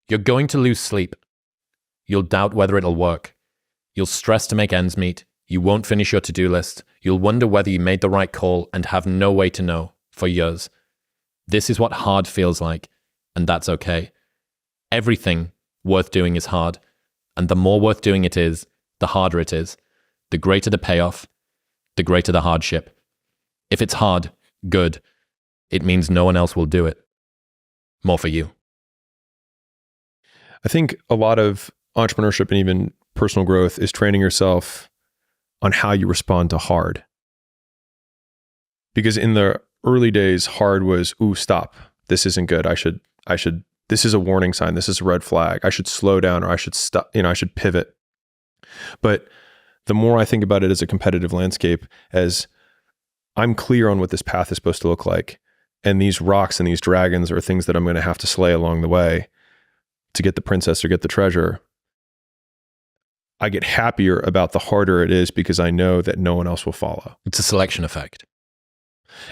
You're going to lose sleep. You'll doubt whether it'll work. You'll stress to make ends meet. You won't finish your to-do list. You'll wonder whether you made the right call and have no way to know for years. This is what hard feels like, and that's okay. Everything worth doing is hard, and the more worth doing it is, the harder it is. The greater the payoff, the greater the hardship. If it's hard, good. It means no one else will do it. More for you. I think a lot of entrepreneurship and even personal growth is training yourself on how you respond to hard. Because in the early days, hard was, ooh, stop. This isn't good. I should, this is a warning sign. This is a red flag. I should slow down, or I should stop, I should pivot. But the more I think about it as a competitive landscape, as I'm clear on what this path is supposed to look like, and these rocks and these dragons are things that I'm going to have to slay along the way to get the princess or get the treasure, I get happier about the harder it is because I know that no one else will follow. It's a selection effect.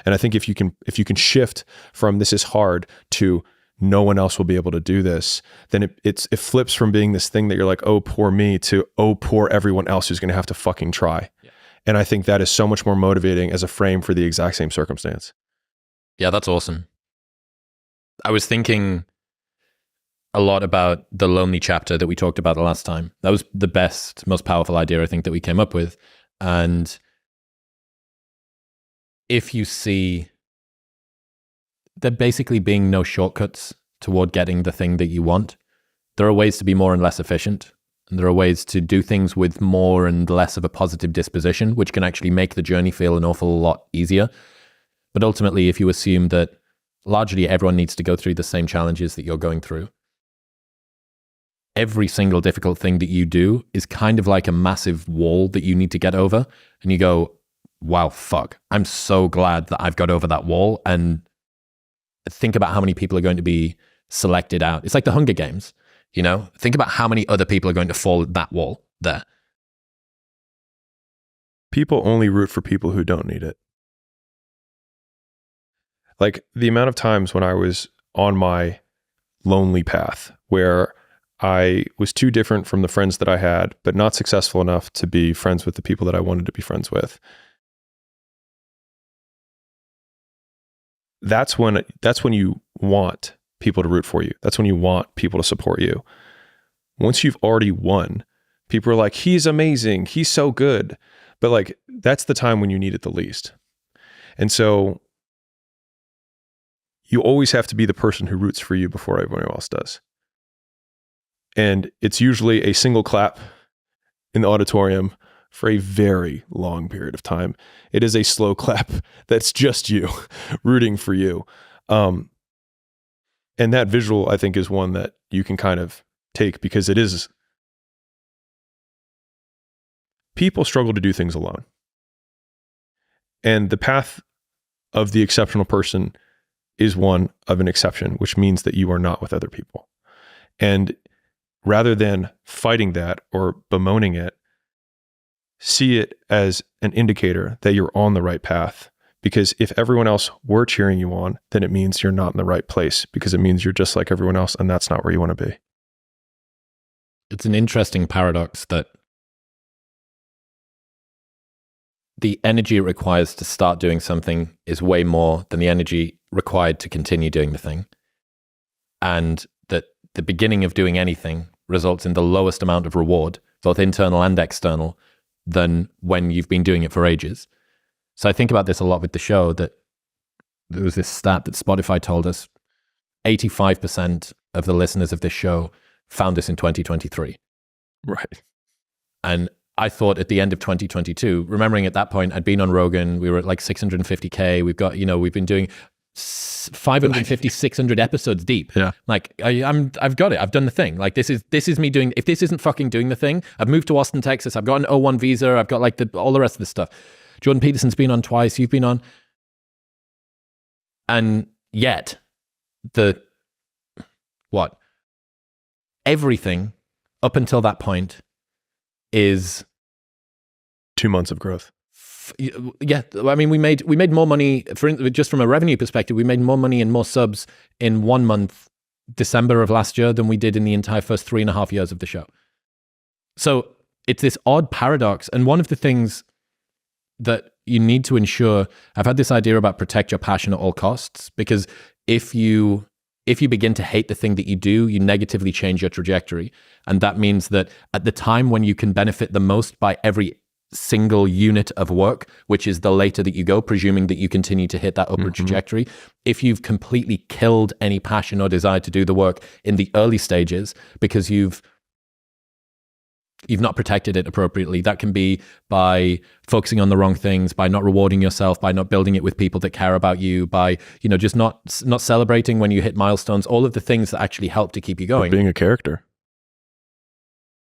And I think if you can shift from this is hard to no one else will be able to do this, then it flips from being this thing that you're like, oh, poor me, to, oh, poor everyone else who's going to have to fucking try. Yeah. And I think that is so much more motivating as a frame for the exact same circumstance. Yeah, that's awesome. I was thinking a lot about the lonely chapter that we talked about the last time. That was the best, most powerful idea I think that we came up with. And if you see there basically being no shortcuts toward getting the thing that you want, there are ways to be more and less efficient. And there are ways to do things with more and less of a positive disposition, which can actually make the journey feel an awful lot easier. But ultimately, if you assume that largely everyone needs to go through the same challenges that you're going through, every single difficult thing that you do is kind of like a massive wall that you need to get over. And you go, wow, fuck, I'm so glad that I've got over that wall. And think about how many people are going to be selected out. It's like the Hunger Games, Think about how many other people are going to fall at that wall there. People only root for people who don't need it. Like the amount of times when I was on my lonely path where I was too different from the friends that I had, but not successful enough to be friends with the people that I wanted to be friends with. That's when you want people to root for you. That's when you want people to support you. Once you've already won, people are like, he's amazing, he's so good. But like, that's the time when you need it the least. And so you always have to be the person who roots for you before everyone else does. And it's usually a single clap in the auditorium for a very long period of time. It is a slow clap that's just you rooting for you. And that visual, I think, is one that you can kind of take because it is. People struggle to do things alone. And the path of the exceptional person is one of an exception, which means that you are not with other people. And rather than fighting that or bemoaning it, see it as an indicator that you're on the right path. Because if everyone else were cheering you on, then it means you're not in the right place, because it means you're just like everyone else, and that's not where you want to be. It's an interesting paradox that the energy it requires to start doing something is way more than the energy required to continue doing the thing. And that the beginning of doing anything results in the lowest amount of reward, both internal and external, than when you've been doing it for ages. So I think about this a lot with the show, that there was this stat that Spotify told us 85% of the listeners of this show found us in 2023. Right. And I thought at the end of 2022, remembering at that point, I'd been on Rogan, we were at like 650K. We've got, we've been doing 550, 600 episodes deep. Yeah. Like I've got it. I've done the thing. Like this is me doing, if this isn't fucking doing the thing, I've moved to Austin, Texas. I've got an O1 visa. I've got like all the rest of this stuff. Jordan Peterson's been on twice. You've been on. And yet everything up until that point is 2 months of growth. Yeah, I mean, we made more money just from a revenue perspective. We made more money and more subs in 1 month December of last year than we did in the entire first 3.5 years of the show. So it's this odd paradox. And one of the things that you need to ensure, I've had this idea about protect your passion at all costs, because if you begin to hate the thing that you do, you negatively change your trajectory. And that means that at the time when you can benefit the most by every single unit of work, which is the later that you go, presuming that you continue to hit that upward trajectory, if you've completely killed any passion or desire to do the work in the early stages because you've not protected it appropriately, that can be by focusing on the wrong things, by not rewarding yourself, by not building it with people that care about you, by, just not celebrating when you hit milestones, all of the things that actually help to keep you going. Being a character.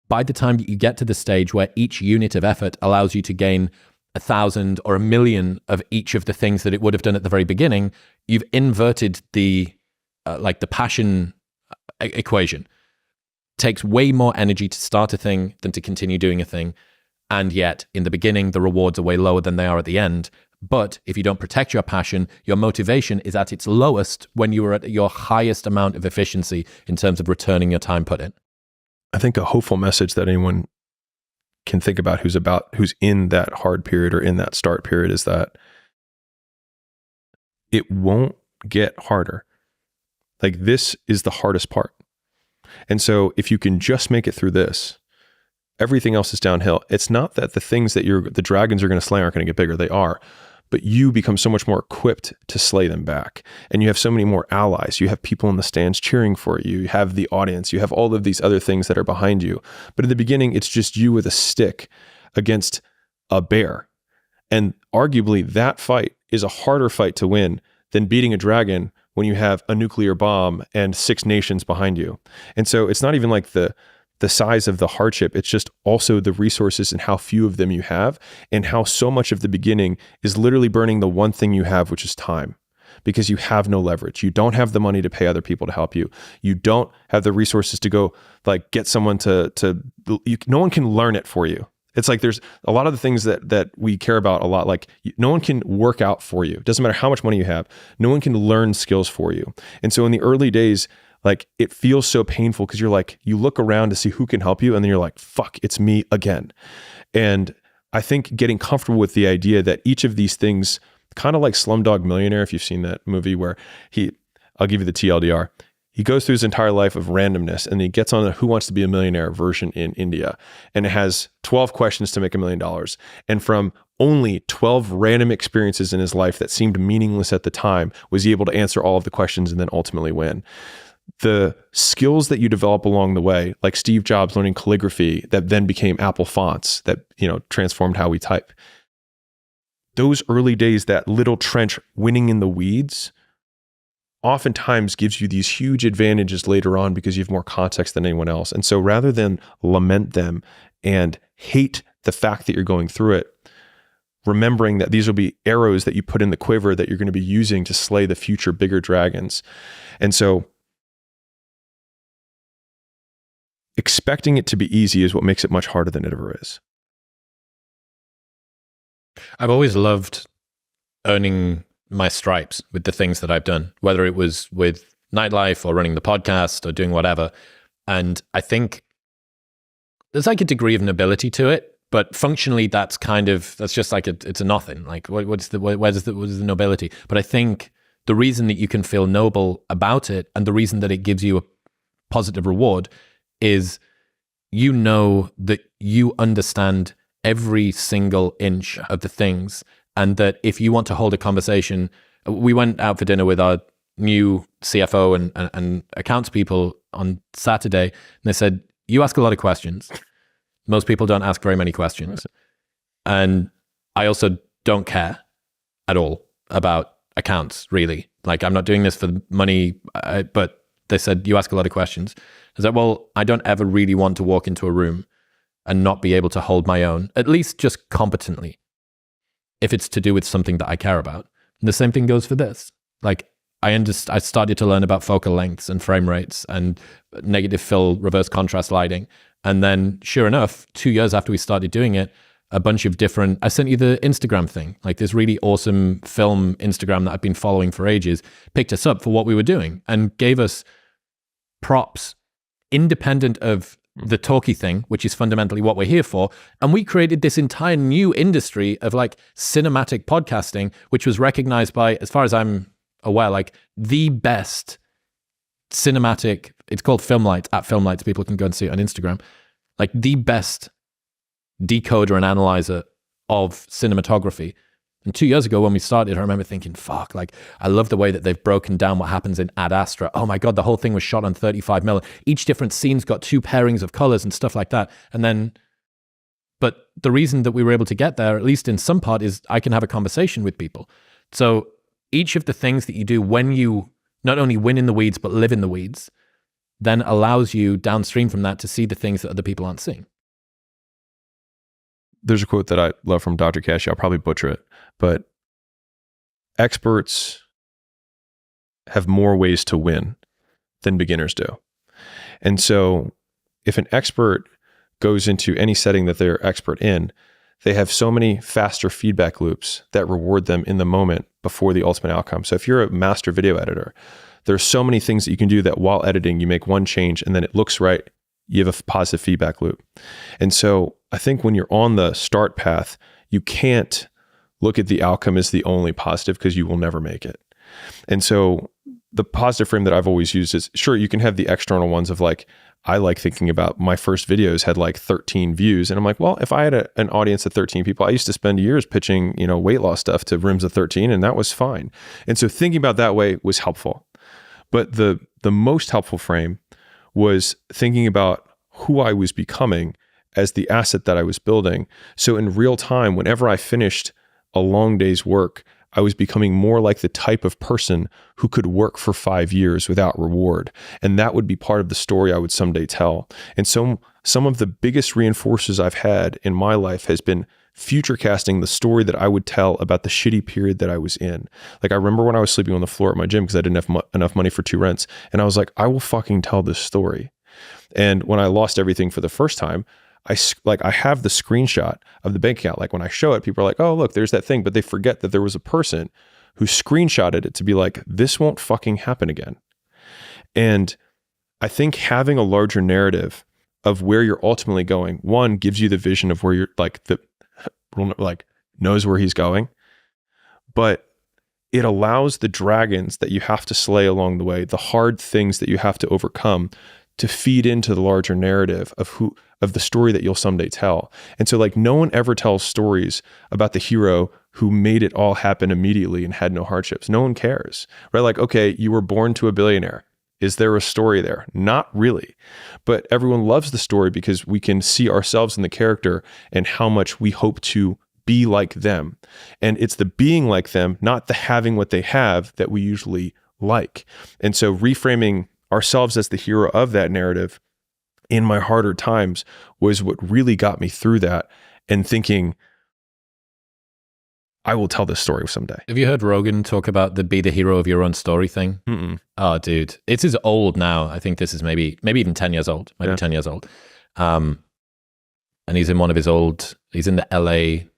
By the time you get to the stage where each unit of effort allows you to gain 1,000 or 1,000,000 of each of the things that it would have done at the very beginning, you've inverted the passion equation. Takes way more energy to start a thing than to continue doing a thing. And yet, in the beginning, the rewards are way lower than they are at the end. But if you don't protect your passion, your motivation is at its lowest when you are at your highest amount of efficiency in terms of returning your time put in. I think a hopeful message that anyone can think about who's in that hard period or in that start period is that it won't get harder. Like, this is the hardest part. And so if you can just make it through this, everything else is downhill. It's not that the things that the dragons are going to slay aren't going to get bigger. They are. But you become so much more equipped to slay them back. And you have so many more allies. You have people in the stands cheering for you. You have the audience. You have all of these other things that are behind you. But in the beginning, it's just you with a stick against a bear. And arguably, that fight is a harder fight to win than beating a dragon when you have a nuclear bomb and 6 nations behind you. And so it's not even like the size of the hardship. It's just also the resources and how few of them you have, and how so much of the beginning is literally burning the one thing you have, which is time, because you have no leverage. You don't have the money to pay other people to help you. You don't have the resources to go get someone no one can learn it for you. It's like there's a lot of the things that we care about a lot. Like, no one can work out for you. It doesn't matter how much money you have. No one can learn skills for you. And so in the early days, it feels so painful because you look around to see who can help you, and then you're like, fuck, it's me again. And I think getting comfortable with the idea that each of these things, kind of like Slumdog Millionaire, if you've seen that movie where I'll give you the TLDR, he goes through his entire life of randomness, and he gets on the Who Wants to Be a Millionaire version in India, and it has 12 questions to make $1 million. And from only 12 random experiences in his life that seemed meaningless at the time, was he able to answer all of the questions and then ultimately win. The skills that you develop along the way, like Steve Jobs learning calligraphy that then became Apple fonts that, transformed how we type. Those early days, that little trench winning in the weeds, oftentimes gives you these huge advantages later on because you have more context than anyone else. And so rather than lament them and hate the fact that you're going through it, remembering that these will be arrows that you put in the quiver that you're going to be using to slay the future bigger dragons. And so expecting it to be easy is what makes it much harder than it ever is. I've always loved earning my stripes with the things that I've done, whether it was with nightlife or running the podcast or doing whatever. And I think there's a degree of nobility to it, but functionally that's just it's a nothing. Where's the nobility? But I think the reason that you can feel noble about it, and the reason that it gives you a positive reward, is that you understand every single inch of the things, and that if you want to hold a conversation, we went out for dinner with our new CFO and accounts people on Saturday, and they said, you ask a lot of questions. Most people don't ask very many questions. And I also don't care at all about accounts, really. I'm not doing this for the money, but they said, you ask a lot of questions. I said, well, I don't ever really want to walk into a room and not be able to hold my own, at least just competently, if it's to do with something that I care about. And the same thing goes for this. I started to learn about focal lengths and frame rates and negative fill, reverse contrast lighting. And then sure enough, 2 years after we started doing it, a bunch of different, I sent you the Instagram thing, this really awesome film Instagram that I've been following for ages, picked us up for what we were doing and gave us props independent of the talky thing, which is fundamentally what we're here for. And we created this entire new industry of like cinematic podcasting, which was recognized by, as far as I'm aware, like the best cinematic, it's called Filmlight, at Filmlights, people can go and see it on Instagram, like the best decoder and analyzer of cinematography. And 2 years ago when we started, I remember thinking, fuck, like, I love the way that they've broken down what happens in Ad Astra. Oh my God, the whole thing was shot on 35mm. Each different scene's got 2 pairings of colors and stuff like that. And then, but the reason that we were able to get there, at least in some part, is I can have a conversation with people. So each of the things that you do when you not only win in the weeds, but live in the weeds, then allows you downstream from that to see the things that other people aren't seeing. There's a quote that I love from Dr. Kashey. I'll probably butcher it, but experts have more ways to win than beginners do. And so if an expert goes into any setting that they're expert in, they have so many faster feedback loops that reward them in the moment before the ultimate outcome. So if you're a master video editor, there's so many things that you can do that while editing, you make one change and then it looks right. You have a positive feedback loop. And so I think when you're on the start path, you can't look at the outcome as the only positive because you will never make it. And so the positive frame that I've always used is, sure, you can have the external ones of like, I like thinking about my first videos had like 13 views. And I'm like, well, if I had an audience of 13 people, I used to spend years pitching, weight loss stuff to rooms of 13, and that was fine. And so thinking about that way was helpful. But the most helpful frame was thinking about who I was becoming as the asset that I was building. So in real time, whenever I finished a long day's work, I was becoming more like the type of person who could work for 5 years without reward. And that would be part of the story I would someday tell. And so some of the biggest reinforcers I've had in my life has been future casting the story that I would tell about the shitty period that I was in. Like I remember when I was sleeping on the floor at my gym because I didn't have enough money for 2 rents. And I was like, I will fucking tell this story. And when I lost everything for the first time, I have the screenshot of the bank account. Like when I show it, people are like, oh, look, there's that thing. But they forget that there was a person who screenshotted it to be like, this won't fucking happen again. And I think having a larger narrative of where you're ultimately going, one, gives you the vision of where you're knows where he's going, but it allows the dragons that you have to slay along the way, the hard things that you have to overcome, to feed into the larger narrative of the story that you'll someday tell. And so like no one ever tells stories about the hero who made it all happen immediately and had no hardships. No one cares, right? Like, okay, you were born to a billionaire. Is there a story there? Not really. But everyone loves the story because we can see ourselves in the character and how much we hope to be like them. And it's the being like them, not the having what they have, that we usually like. And so reframing ourselves as the hero of that narrative in my harder times was what really got me through that, and thinking, I will tell this story someday. Have you heard Rogan talk about the be the hero of your own story thing? Mm-mm. Oh, dude. It is old now. I think this is maybe even 10 years old. Maybe 10 years old. And he's in he's in the LA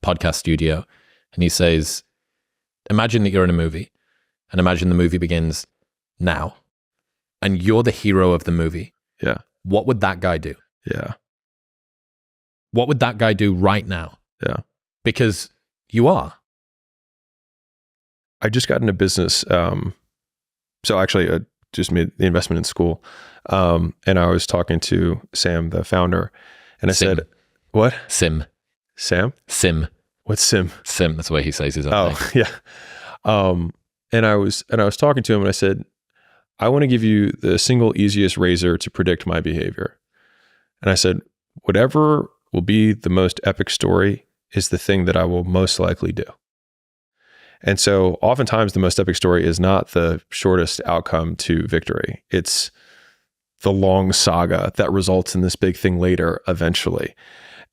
podcast studio. And he says, imagine that you're in a movie, and imagine the movie begins now. And you're the hero of the movie. Yeah. What would that guy do? Yeah. What would that guy do right now? Yeah. Because you are. I just got into business. So actually I just made the investment in school. And I was talking to Sam, the founder, and I said, what? Sim. Sam? Sim. What's Sim? Sim. That's the way he says his own name. Yeah. And I was talking to him and I said, I want to give you the single easiest razor to predict my behavior. And I said, whatever will be the most epic story is the thing that I will most likely do. And so oftentimes the most epic story is not the shortest outcome to victory. It's the long saga that results in this big thing later eventually.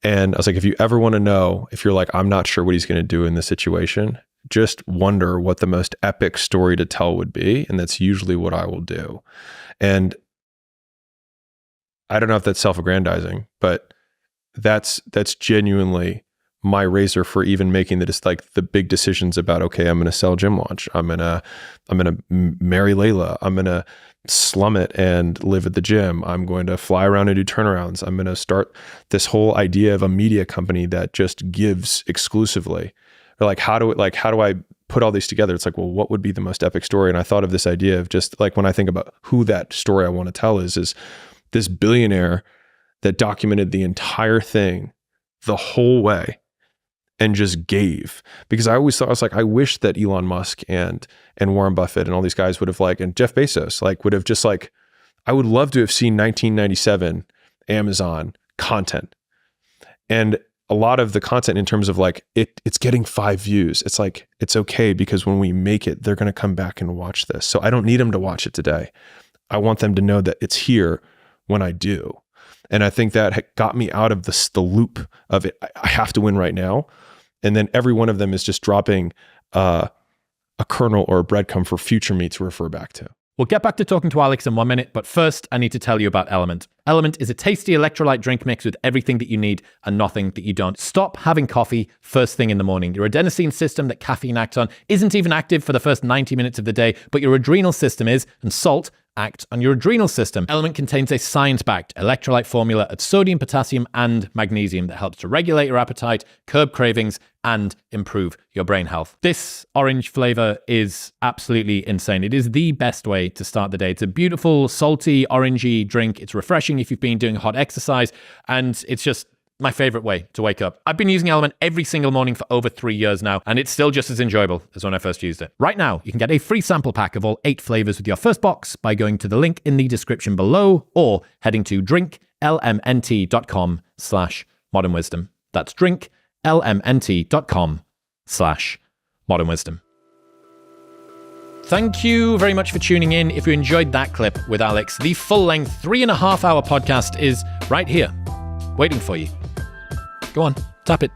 And I was like, if you ever want to know, if you're like, I'm not sure what he's going to do in this situation, just wonder what the most epic story to tell would be. And that's usually what I will do. And I don't know if that's self-aggrandizing, but that's genuinely my razor for even making the big decisions about, okay, I'm going to sell Gym Launch. I'm going to marry Layla. I'm going to slum it and live at the gym. I'm going to fly around and do turnarounds. I'm going to start this whole idea of a media company that just gives exclusively. Or like, how do I put all these together? It's like, well, what would be the most epic story? And I thought of this idea of just like, when I think about who that story I want to tell is this billionaire that documented the entire thing the whole way and just gave. Because I always thought, I was like, I wish that Elon Musk and Warren Buffett and all these guys would have and Jeff Bezos would have just I would love to have seen 1997 Amazon content. And a lot of the content in terms of it's getting 5 views. It's it's okay, because when we make it, they're going to come back and watch this. So I don't need them to watch it today. I want them to know that it's here when I do. And I think that got me out of the loop of it. I have to win right now. And then every one of them is just dropping a kernel or a breadcrumb for future me to refer back to. We'll get back to talking to Alex in 1 minute, but first I need to tell you about Element. Element is a tasty electrolyte drink mix with everything that you need and nothing that you don't. Stop having coffee first thing in the morning. Your adenosine system that caffeine acts on isn't even active for the first 90 minutes of the day, but your adrenal system is, and salt acts on your adrenal system. Element contains a science-backed electrolyte formula of sodium, potassium, and magnesium that helps to regulate your appetite, curb cravings, and improve your brain health. This orange flavor is absolutely insane. It is the best way to start the day. It's a beautiful, salty, orangey drink. It's refreshing if you've been doing hot exercise, and it's just my favorite way to wake up. I've been using Element every single morning for over 3 years now, and it's still just as enjoyable as when I first used it. Right now, you can get a free sample pack of all 8 flavors with your first box by going to the link in the description below or heading to drinklmnt.com/modernwisdom. That's drinklmnt.com/modernwisdom. Thank you very much for tuning in. If you enjoyed that clip with Alex, the full-length 3.5-hour podcast is right here, waiting for you. Go on, tap it.